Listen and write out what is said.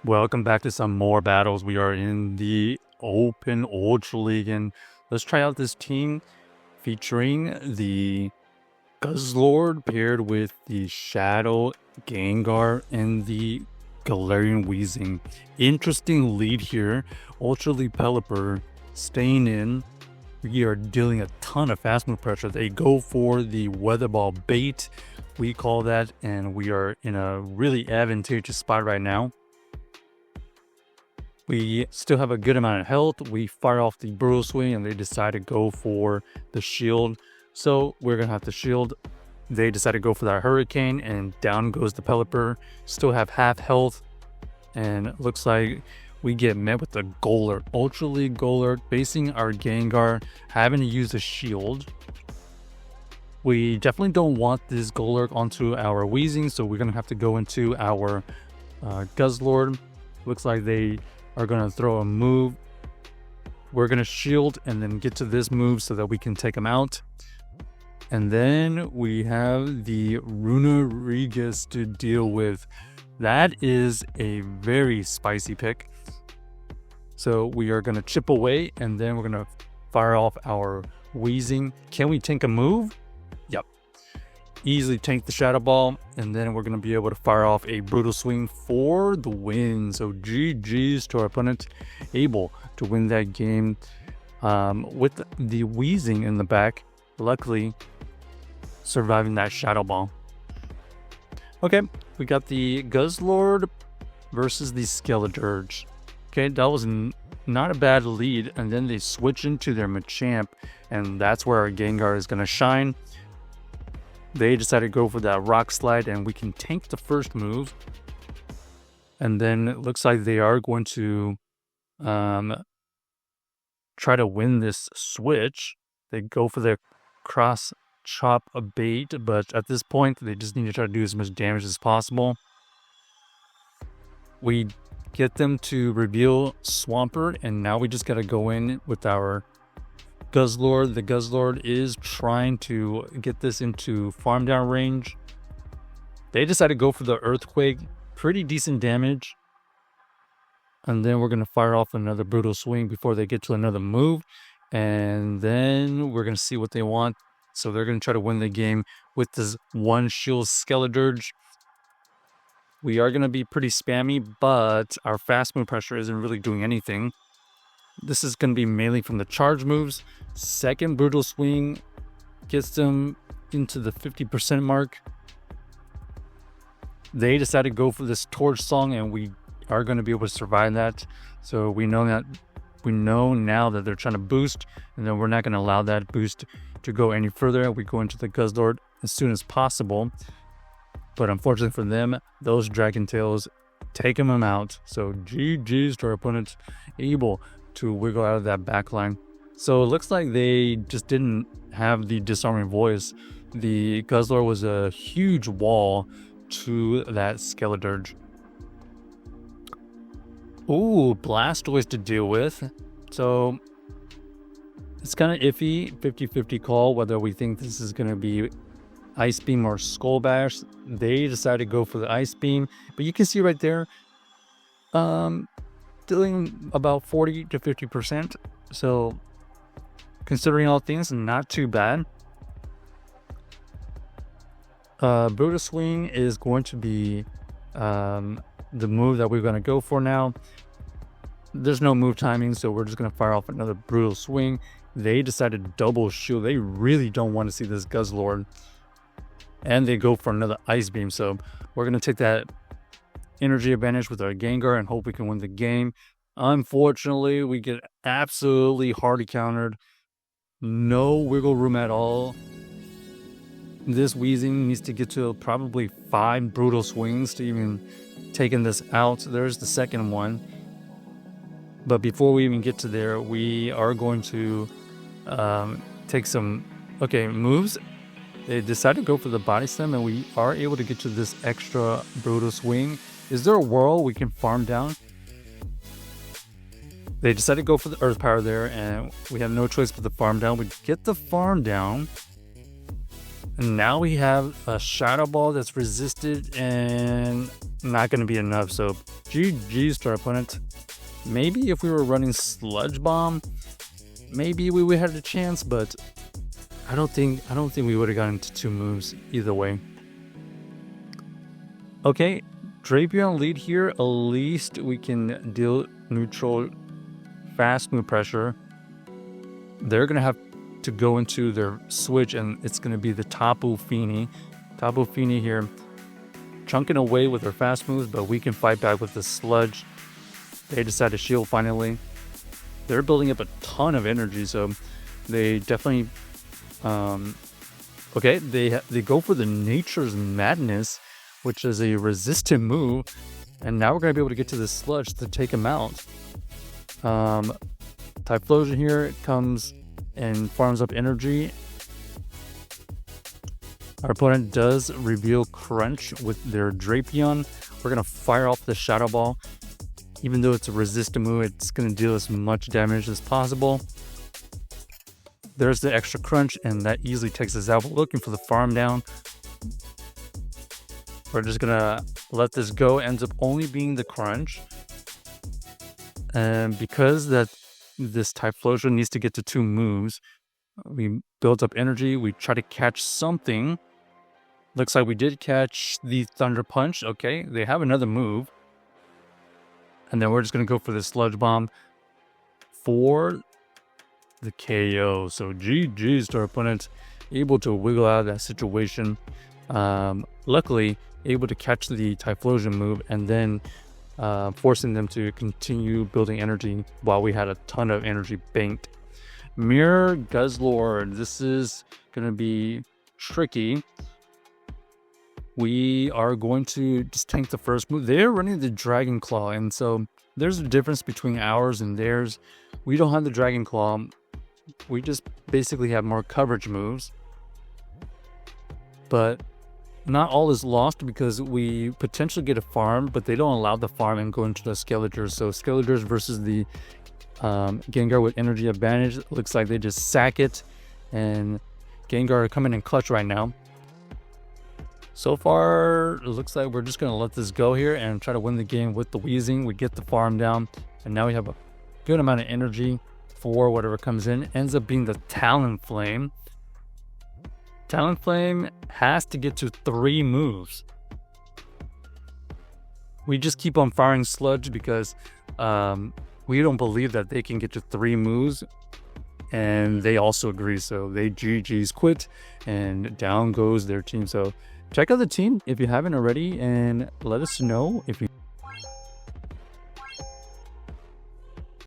Welcome back to some more battles. We are in the Open Ultra League, and let's try out this team featuring the Guzzlord paired with the Shadow Gengar and the Galarian Weezing. Interesting lead here. Ultra League Pelipper staying in. We are dealing a ton of fast move pressure. They go for the Weather Ball bait, we call that, and we are in a really advantageous spot right now. We still have a good amount of health. We fire off the Brutal Swing and they decide to go for the shield. So we're going to have the shield. They decide to go for that Hurricane and down goes the Pelipper. Still have half health. And it looks like we get met with the Guzzlord. Ultra League Guzzlord facing our Gengar, having to use a shield. We definitely don't want this Guzzlord onto our Weezing, so we're going to have to go into our Guzzlord. Looks like they are going to throw a move. We're going to shield and then get to this move so that we can take them out. And then we have the Runerigus to deal with. That is a very spicy pick. So we are going to chip away and then we're going to fire off our Weezing. Can we tank a move? Yep. Easily tank the Shadow Ball, and then we're going to be able to fire off a Brutal Swing for the win. So GG's to our opponent, able to win that game with the Weezing in the back, luckily surviving that Shadow Ball. Okay, we got the Guzzlord versus the Skeledirge. Okay, that was not a bad lead, and then they switch into their Machamp, and that's where our Gengar is going to shine. They decided to go for that Rock Slide, and we can tank the first move. And then it looks like they are going to try to win this switch. They go for their Cross Chop bait, but at this point, they just need to try to do as much damage as possible. We get them to reveal Swampert, and now we just got to go in with our Guzzlord. The Guzzlord is trying to get this into farm down range. They decide to go for the Earthquake. Pretty decent damage. And then we're going to fire off another Brutal Swing before they get to another move. And then we're going to see what they want. So they're going to try to win the game with this one shield Skeledirge. We are going to be pretty spammy, but our fast move pressure isn't really doing anything. This is going to be mainly from the charge moves. Second Brutal Swing gets them into the 50% mark. They decided to go for this Torch Song, and we are going to be able to survive that. So we know now that they're trying to boost, and then we're not going to allow that boost to go any further. We go into the Guzzlord as soon as possible. But unfortunately for them, those Dragon Tails take them out. So GG's to our opponent, able to wiggle out of that backline. So it looks like they just didn't have the disarming voice. The Guzzlord was a huge wall to that Skeledirge. Ooh, Blastoise to deal with. So it's kind of iffy, 50-50 call whether we think this is going to be Ice Beam or Skull Bash. They decided to go for the Ice Beam, but you can see right there, dealing about 40 to 50%. So considering all things, not too bad. Brutal Swing is going to be the move that we're going to go for now. There's no move timing, so we're just going to fire off another Brutal Swing. They decided to double shield. They really don't want to see this Guzzlord. And they go for another Ice Beam. So we're going to take that energy advantage with our Gengar and hope we can win the game. Unfortunately, we get absolutely hard countered. No wiggle room at all. This Weezing needs to get to probably 5 Brutal Swings to even taking this out. There's the second one. But before we even get to there, we are going to take some moves. They decided to go for the Body Slam, and we are able to get to this extra Brutal Swing. Is there a whirl we can farm down? They decided to go for the Earth Power there, and we have no choice but the farm down. We get the farm down, and now we have a Shadow Ball that's resisted, and not going to be enough. So GG's to our opponent. Maybe if we were running Sludge Bomb, maybe we would have a chance, but I don't think we would have gotten to 2 moves either way. Okay, Drapion lead here. At least we can deal neutral fast move pressure. They're gonna have to go into their switch, and it's gonna be the Tapu Fini. Tapu Fini here, chunking away with their fast moves, but we can fight back with the Sludge. They decide to shield finally. They're building up a ton of energy, so they definitely okay, they go for the Nature's Madness, which is a resistant move, and now we're gonna be able to get to the Sludge to take him out. Typhlosion here comes and farms up energy. Our opponent does reveal Crunch with their Drapion. We're gonna fire off the Shadow Ball. Even though it's a resistant move, it's gonna deal as much damage as possible. There's the extra Crunch, and that easily takes us out. We're looking for the farm down. We're just gonna let this go. Ends up only being the Crunch. And because this Typhlosion needs to get to 2 moves, we build up energy. We try to catch something. Looks like we did catch the Thunder Punch. Okay, they have another move. And then we're just gonna go for the Sludge Bomb for the KO. So GG's to our opponent, able to wiggle out of that situation. Luckily, able to catch the Typhlosion move and then forcing them to continue building energy while we had a ton of energy banked. Mirror Guzzlord. This is going to be tricky. We are going to just tank the first move. They're running the Dragon Claw, and so there's a difference between ours and theirs. We don't have the Dragon Claw. We just basically have more coverage moves. But not all is lost because we potentially get a farm, but they don't allow the farm and go into the Skeletors. So Skeletors versus the Gengar with energy advantage. Looks like they just sack it, and Gengar are coming in clutch right now. So far, it looks like we're just going to let this go here and try to win the game with the Weezing. We get the farm down, and now we have a good amount of energy for whatever comes in. Ends up being the Talonflame. Talonflame has to get to 3 moves. We just keep on firing Sludge because we don't believe that they can get to 3 moves, and they also agree. So they GG's quit, and down goes their team. So check out the team if you haven't already, and let us know if you